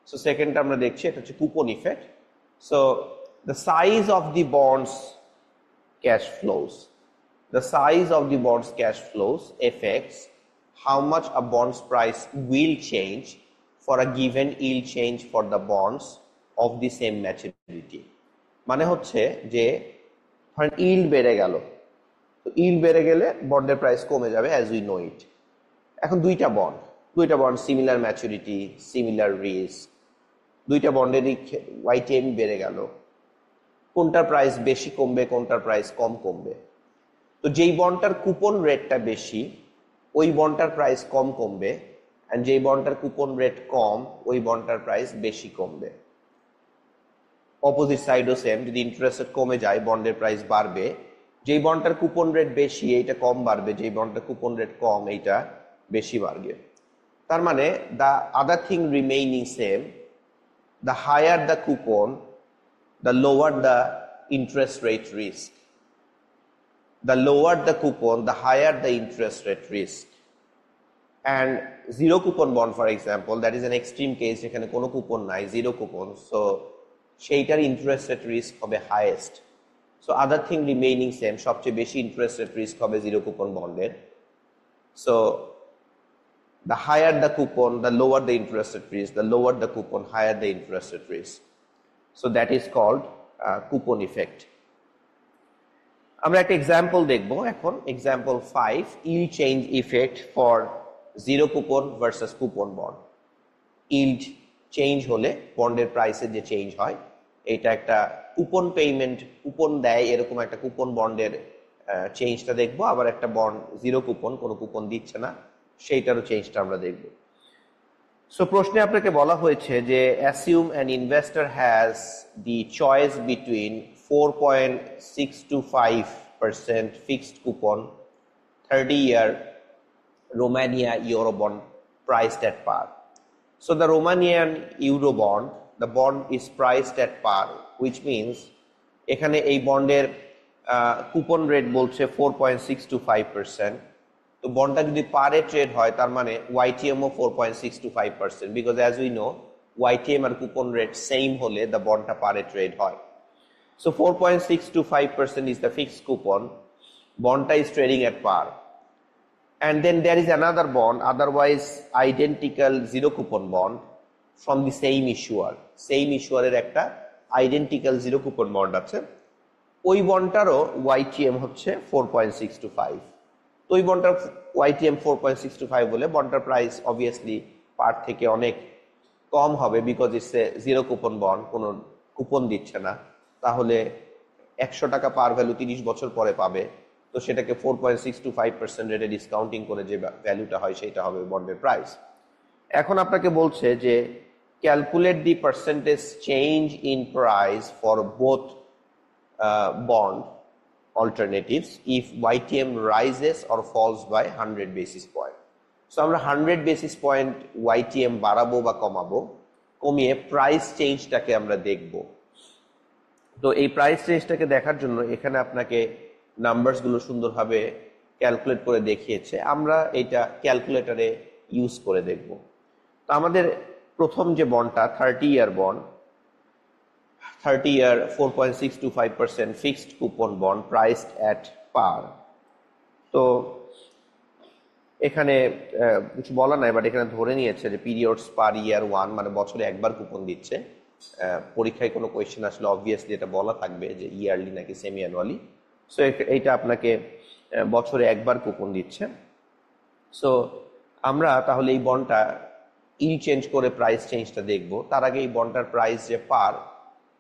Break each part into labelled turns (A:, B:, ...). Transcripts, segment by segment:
A: So সেকেন্ডটা আমরা দেখছি, এটা হচ্ছে coupon effect. So the size of the bonds cash flows. The size of the bond's cash flows affects how much a bond's price will change for a given yield change for the bonds of the same maturity. মানে হচ্ছে যে ধরেন yield বেড়ে গেল, তো yield বেড়ে গেলে বন্ডের প্রাইস কমে যাবে as we know it. এখন দুইটা bond similar maturity, similar risk, দুইটা বন্ডেরই YTM বেড়ে গেল, কোনটার প্রাইস বেশি কমবে, কোনটার প্রাইস কম কমবে? তো যেই বন্ডটার কুপন রেটটা বেশি ওই বন্ডটার প্রাইস কম কমবে, এন্ড যেই বন্ডটার কুপন রেট কম ওই বন্ডটার প্রাইস বেশি কমবে। অপোজিট সাইডও সেম, যদি ইন্টারেস্ট রেট কমে যায় বন্ডের প্রাইস বাড়বে, যেই বন্ডটার কুপন রেট বেশি এইটা কম বাড়বে, যেই বন্ডটার কুপন রেট কম এইটা বেশি বাড়বে। তার মানে the other thing remaining same, the higher the coupon the lower the interest rate risk. The lower the coupon, the higher the interest rate risk. And zero coupon bond, for example, that is an extreme case, যেখানে কোনো coupon নাই, zero coupon, so সেইটার interest rate risk হবে highest. So other thing remaining same, সবচেয়ে বেশি interest rate risk হবে zero coupon বন্ডের। So the higher the coupon, the lower the interest rate risk, the lower the coupon, higher the interest rate risk. So that is called coupon effect. আমরা একটা example দেখব এখন, example 5, yield change effect for zero coupon versus coupon bond. yield change হলে বন্ডের প্রাইসের যে change হয়, এটা একটা কুপন পেমেন্ট, কুপন দেয় এরকম একটা কুপন বন্ডের চেঞ্জটা দেখব, আবার একটা বন্ড জিরো কুপন, কোনো কুপন দিচ্ছে না, সেইটারও চেঞ্জটা আমরা দেখব। সো প্রশ্নে আপনাকে বলা হয়েছে যে assume an investor has the choice between 4.625% fixed coupon 30-year Romania Eurobond priced at par. So the Romanian Eurobond, the bond is priced at par, which means এখানে এই বন্ডের কুপন রেট বলছে 4.625%. তো বন্ডটা যদি পারে ট্রেড হয় তার মানে YTM ও 4.625%, because as we know YTM আর কুপন রেট সেম হলে দ্য বন্ডটা পারে ট্রেড হয়। So 4.625% is the fixed coupon, bondটা is trading at par, and then there is another bond, otherwise identical zero coupon bond from the same issuer এর একটা identical zero coupon bond আছে, ওই বন্ডটারও YTM হচ্ছে 4.625। তো ওই বন্ডটার YTM 4.625 বলে বন্ডটার প্রাইস অবভিয়াসলি পার থেকে অনেক কম হবে, because it's a zero coupon bond, কোনো কুপন দিচ্ছে না। তাহলে 100 টাকা পার ভ্যালু 30 বছর পরে পাবে, তো সেটাকে 4.625% রেটে ডিসকাউন্টিং করে যে ভ্যালুটা হয় সেটা হবে বন্ডের প্রাইস। এখন আপনাকে বলছে যে calculate the percentage change in price for both bond alternatives if YTM rises or falls by 100 basis point. So আমরা 100 basis point YTM বাড়াবো বা কমাবো, কমিয়ে প্রাইস চেঞ্জটাকে আমরা দেখব। তো এই প্রাইস চেঞ্জটাকে দেখার জন্য এখানে আপনাকে নাম্বারস গুলো সুন্দরভাবে ক্যালকুলেট করে দেখিয়েছে, আমরা এটা ক্যালকুলেটরে ইউজ করে দেখব। তো আমাদের প্রথম যে বন্ডটা 30-year bond, 30-year 4.625% fixed coupon bond priced at par. তো এখানে কিছু বলা নাই, বাট এখানে ধরে নিয়েছে যে পিরিয়ডস পার ইয়ার 1, মানে বছরে একবার কুপন দিচ্ছে। পরীক্ষায় কোনো কোয়েশ্চেন আসলে অবভিয়াসলি এটা বলা থাকবে যে ইয়ারলি নাকি সেমি অ্যানুয়ালি। সো এইটা আপনাকে বছরে একবার কুপন দিচ্ছে। সো আমরা তাহলে এই বন্ডটা ইল চেঞ্জ করে প্রাইস চেঞ্জটা দেখব। তার আগে এই বন্ডটার প্রাইস যে পার,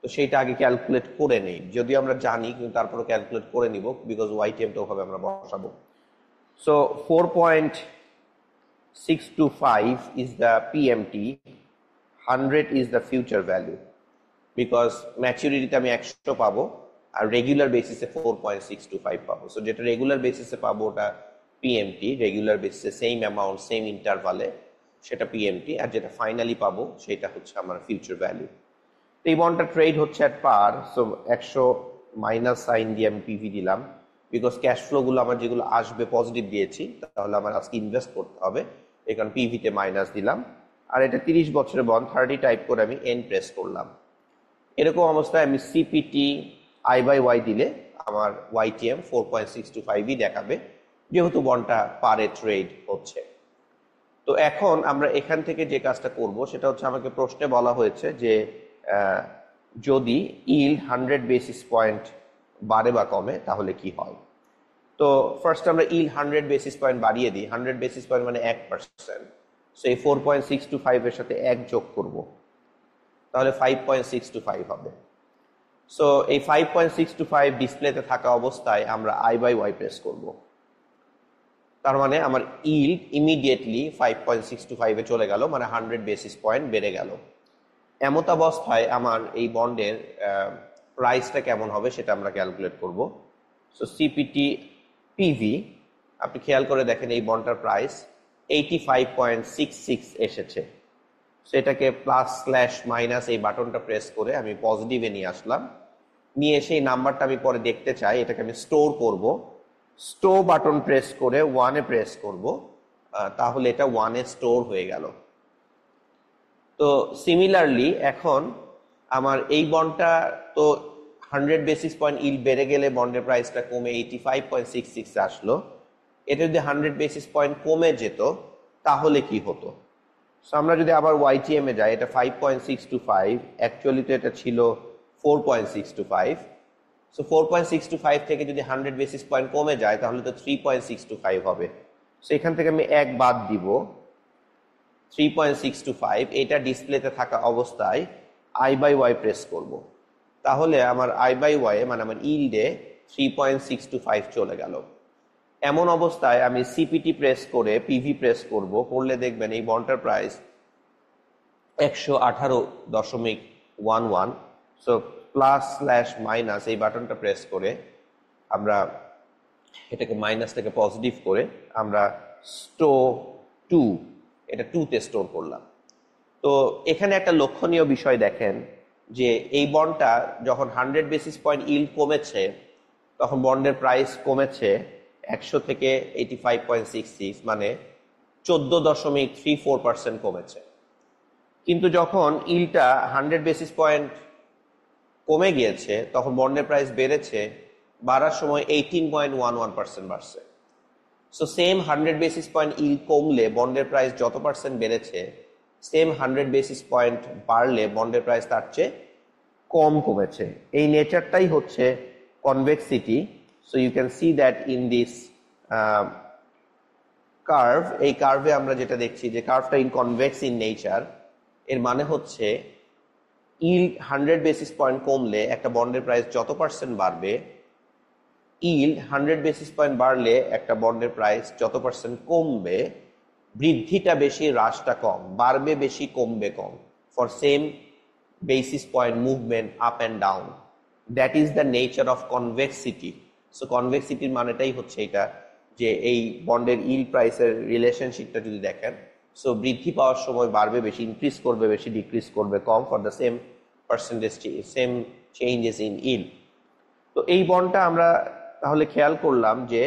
A: তো সেইটা আগে ক্যালকুলেট করে নেই, যদিও আমরা জানি কিন্তু তারপরে ক্যালকুলেট করে নিব, বিকজ YTMটা ওভাবে আমরা বসাবো। So 4.625 is the PMT, 100 is the future value, because ম্যাচুরিটিতে আমি 100 পাবো আর রেগুলার বেসিসে 4.625 পাবো। সো যেটা রেগুলার বেসিসে পাবো ওটা PMT, রেগুলার বেসিসে সেম অ্যামাউন্ট সেম ইন্টারভালে সেটা PMT, আর যেটা ফাইনালি পাবো সেটা হচ্ছে আমার ফিউচার ভ্যালু। এই বন্ডটা ট্রেড হচ্ছে at per, so 100 minus sine দিয়ে আমি PV দিলাম, বিকজ ক্যাশ ফ্লো গুলো আমার যেগুলো আসবে পজিটিভ দিয়েছি, তাহলে আমার আজকে ইনভেস্ট করতে হবে, এখানে PV তে মাইনাস দিলাম। আর এটা 30 বছরের বন্ড, 30 টাইপ করে আমি এন প্রেস করলাম। এরকম অবস্থায় আমি সিপিটি আই বাই ওয়াই দিলে আমার ওয়াইটিএম 4.625ই দেখাবে, যেহেতু বন্ডটা পারে ট্রেড হচ্ছে। তো এখন আমরা এখান থেকে যে কাজটা করব সেটা হচ্ছে, আমাকে প্রশ্নে বলা হয়েছে যে যদি ইল্ড 100 বেসিস পয়েন্ট বাড়ে বা কমে তাহলে কি হয়। তো ফার্স্ট আমরা ইল্ড 100 বেসিস পয়েন্ট বাড়িয়ে দিই। 100 বেসিস পয়েন্ট মানে 1%। সো এই 4.625 এর সাথে 1 যোগ করব, তাহলে 5.625 হবে। সো এই 5.625 ডিসপ্লেতে থাকা অবস্থায় আমরা আই বাই ওয়াই প্রেস করব। তার মানে আমার ইল্ড ইমিডিয়েটলি 5.625 এ চলে গেল, মানে 100 বেসিস পয়েন্ট বেড়ে গেল। এমত অবস্থায় আমার এই বন্ডের প্রাইসটা কেমন হবে সেটা আমরা ক্যালকুলেট করব। সো সিপিটি পিভি, আপনি খেয়াল করে দেখেন এই বন্ডটার প্রাইস 85.66 এসেছে। সো এটাকে প্লাস স্ল্যাশ মাইনাস এই বাটনটা প্রেস করে আমি পজিটিভে নিয়ে আসলাম। নিয়ে এসে এই নাম্বারটা আমি পরে দেখতে চাই, এটাকে আমি স্টোর করব। স্টোর বাটন প্রেস করে 1-এ প্রেস করব, তাহলে এটা 1-এ স্টোর হয়ে গেল। তো সিমিলারলি এখন আমার এই বন্ডটা তো 100 বেসিস পয়েন্ট ইল্ড বেড়ে গেলে বন্ডের প্রাইসটা কমে 85.66 আসলো। এটা যদি 100 বেসিস পয়েন্ট কমে যেত তাহলে কি হতো। সো আমরা যদি আবার ওয়াইটিএম এ যাই, এটা 5.625, অ্যাকচুয়ালি তো এটা ছিল 4.625। সো 4.625 থেকে যদি 100 বেসিস পয়েন্ট কমে যায় তাহলে তো 3.625 হবে। সো এখান থেকে আমি 1 বাদ দিব, 3.625 এটা ডিসপ্লেতে থাকা অবস্থায় আই বাই ওয়াই প্রেস করব। তাহলে আমার আই বাই ওয়াই মানে আমার ইল্ডে 3.625 চলে গেল। এমন অবস্থায় আমি সিপিটি প্রেস করে পিভি প্রেস করব, করলে দেখবেন এই বন্ডটার price 118.11। So plus slash minus এই বাটনটা প্রেস করে আমরা এটাকে মাইনাস থেকে পজিটিভ করে আমরা স্টোর 2, এটা 2-তে স্টোর করলাম। তো এখানে একটা লক্ষণীয় বিষয় দেখেন যে এই বন্ডটা যখন 100 বেসিস পয়েন্ট ইল্ড কমেছে তখন বন্ডের প্রাইস কমেছে 100 থেকে 85.66, মানে 14.34% কমেছে। কিন্তু যখন ইল্ডটা 100 বেসিস পয়েন্ট কমে গিয়েছে তখন বন্ডের প্রাইস বেড়েছে, বাড়ার সময় 18.11% বাড়ছে। So same 100 basis point yield কমলে বন্ডের প্রাইস যত পার্সেন্ট বেড়েছে, সেম 100 বেসিস পয়েন্ট বাড়লে বন্ডের প্রাইস তার চেয়ে কম কমেছে। এই নেচারটাই হচ্ছে convexity. So you can see that in this curve. এই কার্ভে আমরা যেটা দেখছি যে কার্ভটা ইনকনভেক্স ইন নেচার। এর মানে হচ্ছে ইল্ড 100 বেসিস পয়েন্ট কমলে একটা বন্ডের প্রাইস যত পার্সেন্ট বাড়বে, ইল্ড 100 বেসিস পয়েন্ট বাড়লে একটা বন্ডের প্রাইস যত পার্সেন্ট কমবে, বৃদ্ধিটা বেশি হ্রাসটা কম, বাড়বে বেশি কমবে কম, for same basis point movement up and down. That is the nature of convexity. So কনভেক্সিটির মানেটাই হচ্ছে এটা, যে এই বন্ডের ইল্ড প্রাইসের রিলেশনশিপটা যদি দেখেন, সো বৃদ্ধি পাওয়ার সময় বাড়বে বেশি, ইনক্রিজ করবে বেশি, ডিক্রিজ করবে কম, for the same percentage same changes in yield. তো এই বন্ডটা আমরা তাহলে খেয়াল করলাম যে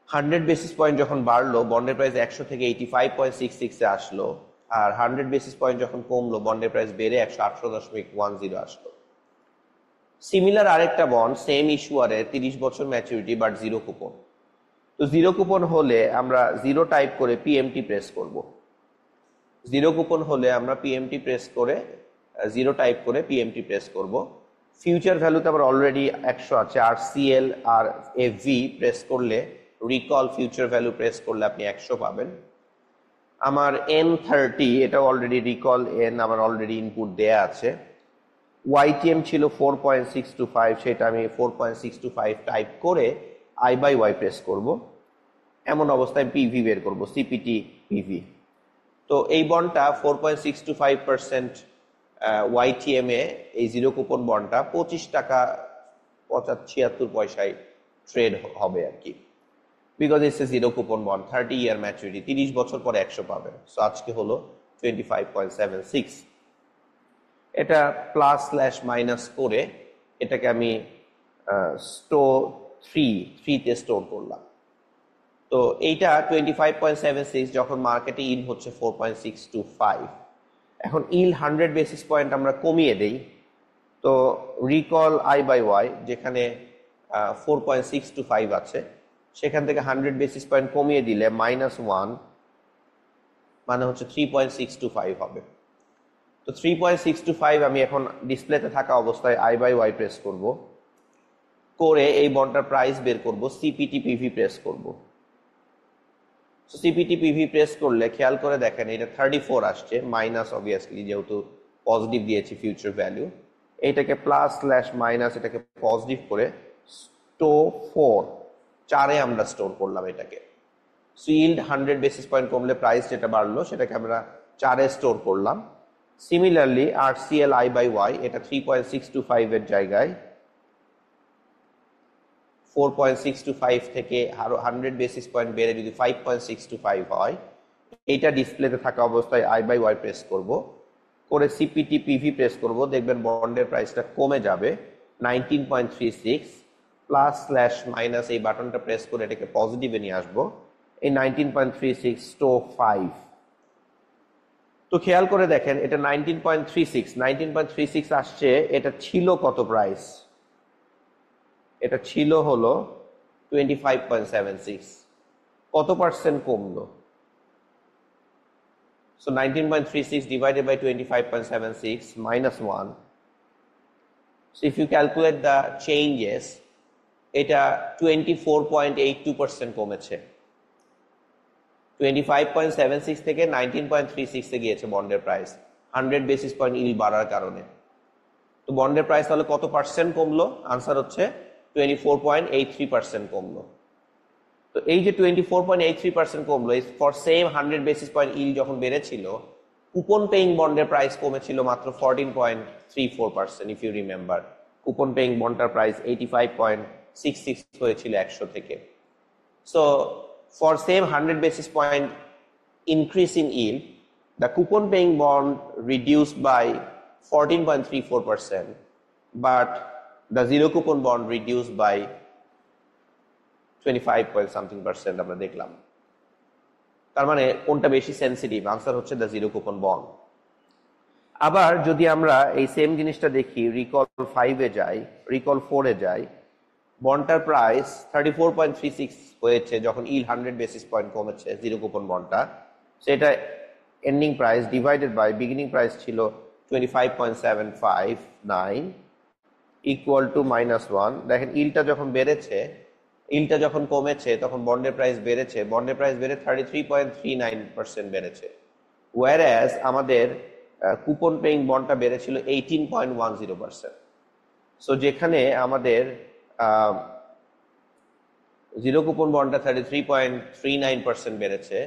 A: 100 বেসিস পয়েন্ট যখন বাড়লো বন্ডের প্রাইস 100 থেকে 85.66-এ আসলো, আর 100 বেসিস পয়েন্ট যখন কমলো বন্ডের প্রাইস বেড়ে 118.10 আসলো। সিমিলার আরেকটা বন্ড সেম ইস্যুয়ারের 30 বছর ম্যাচুরিটি বাট জিরো কুপন। তো জিরো কুপন হলে আমরা জিরো টাইপ করে পিএমটি প্রেস করব। জিরো কুপন হলে আমরা পিএমটি প্রেস করে জিরো টাইপ করে পিএমটি প্রেস করব। ফিউচার ভ্যালুতে আমার অলরেডি 100 আছে, আর সিএল আর এভি প্রেস করলে, রিকল ফিউচার ভ্যালু প্রেস করলে আপনি 100 পাবেন। আমার N30, এটা অলরেডি রিকল এন আমার অলরেডি ইনপুট দেয়া আছে। ওয়াইটিএম ছিল 4.625, সেটা আমি 4.625 টাইপ করে আই বাই ওয়াই প্রেস করব। এমন অবস্থায় পিভি বের করব, সিপিটি পিভি। তো এই বন্ডটা 4.625% ওয়াইটিএম এ এই জিরো কুপন বন্ডটা 25 টাকা 76 পয়সায় ট্রেড হবে আর কি, because it's a zero coupon bond, 30 year maturity, 30 বছর পরে 100 পাবেন। সো আজকে হলো 25.76। এটা প্লাস স্ল্যাশ মাইনাস করে এটাকে আমি স্টোর 3-তে স্টোর করলাম। তো এইটা 25.76, যখন মার্কেটে ইল হচ্ছে 4.625। এখন ইল 100 বেসিস পয়েন্ট আমরা কমিয়ে দেই, তো রিকল আই বাই ওয়াই যেখানে 4.625 আছে, সেখান থেকে 100 বেসিস পয়েন্ট কমিয়ে দিলে -1 মানে হচ্ছে 3.625 হবে। তো 3.625 আমি এখন ডিসপ্লেতে থাকা অবস্থায় আই বাই ওয়াই প্রেস করব, করে এই বন্ডটার প্রাইস বের করব, সিপিটি পিভি প্রেস করব। সিপিটি পিভি প্রেস করলে খেয়াল করে দেখেন এটা 34 আসছে, মাইনাস অবভিয়াসলি যেহেতু পজিটিভ দিয়েছি ফিউচার ভ্যালু, এইটাকে প্লাস স্ল্যাশ মাইনাস এটাকে পজিটিভ করে স্টোর 4 আমরা স্টোর করলাম এটাকে। ইল্ড 100 বেসিস পয়েন্ট কমলে প্রাইস যেটা বাড়লো সেটাকে আমরা 4 স্টোর করলাম। Similarly RCL I by Y এটা 3.625 এর জায়গায় 4.625 থেকে আরো 100 বেসিস পয়েন্ট বেড়ে যদি 5.625 হয়, এইটা ডিসপ্লেতে থাকা অবস্থায় আই বাই ওয়াই প্রেস করব, করে সিপিটি পিভি প্রেস করব, দেখবেন বন্ডের প্রাইসটা কমে যাবে 19.36, প্লাস স্ল্যাশ মাইনাস এই বাটনটা প্রেস করে এটাকে পজিটিভে নিয়ে আসবো, এই 19.36 স্টো 5। তো খেয়াল করে দেখেন এটা 19.36 আসছে, এটা ছিল কত প্রাইস? এটা ছিল হলো 25.76, কত পার্সেন্ট কমলো? So 19.36 divided by 25.76 minus 1. So if you calculate the changes, এটা 24.82% কমেছে। 25.76 থেকে 19.36 এ গিয়েছে বন্ডের প্রাইস 100 বেসিস পয়েন্ট ইল বাড়ার কারণে। তো বন্ডের প্রাইস তাহলে কত পার্সেন্ট কমলো? আনসার হচ্ছে 24.83% কমলো। তো এই যে 24.83% কমলো, for same 100 basis point yield যখন বেড়েছিল, কুপন পেইং বন্ডের প্রাইস কমেছিল মাত্র 14.34%। If you remember, coupon paying বন্ডটার প্রাইস 85.66 হয়েছিল 100 থেকে। So for same 100 basis point increase in yield, the coupon paying bond reduced by 14.34%, but the zero coupon bond reduced by 25% আমরা দেখলাম। তার মানে কোনটা বেশি সেন্সিটিভ? আনসার হচ্ছে দ্য জিরো কুপন বন্ড। আবার যদি আমরা এই সেম জিনিসটা দেখি, রিকল 5 এ যাই, রিকল 4 এ যাই, বন্ডটার প্রাইস 34.36 হয়েছে যখন ইল 100 বেসিস পয়েন্ট কমেছে জিরো কুপন বন্ডটা, সেটা এন্ডিং price divided by beginning price ছিল 25.759 ইকুয়াল টু -1। দেখেন ইলটা যখন বেড়েছে, ইলটা যখন কমেছে তখন বন্ডের প্রাইস বেড়েছে, বন্ডের প্রাইস বেড়ে 33.39% বেড়েছে, ওয়ারএজ আমাদের কুপন পেইং বন্ডটা বেড়েছিল 18.10%। সো যেখানে আমাদের জিরো কুপন বন্ডটা 33.39% বেড়েছে,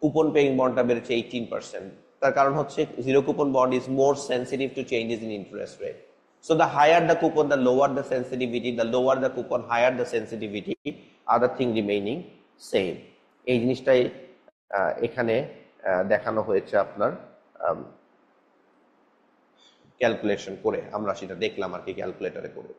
A: কুপন পেইং বন্ডটা বেড়েছে 18%। তার কারণ হচ্ছে zero coupon bond is more sensitive two changes in interest rate. So the higher the coupon, the lower the sensitivity, the lower the coupon, higher the sensitivity, other thing remaining same. এই জিনিসটাই এখানে দেখানো হয়েছে আপনার calculation করে, আমরা সেটা দেখলাম আর কি ক্যালকুলেটরে করে।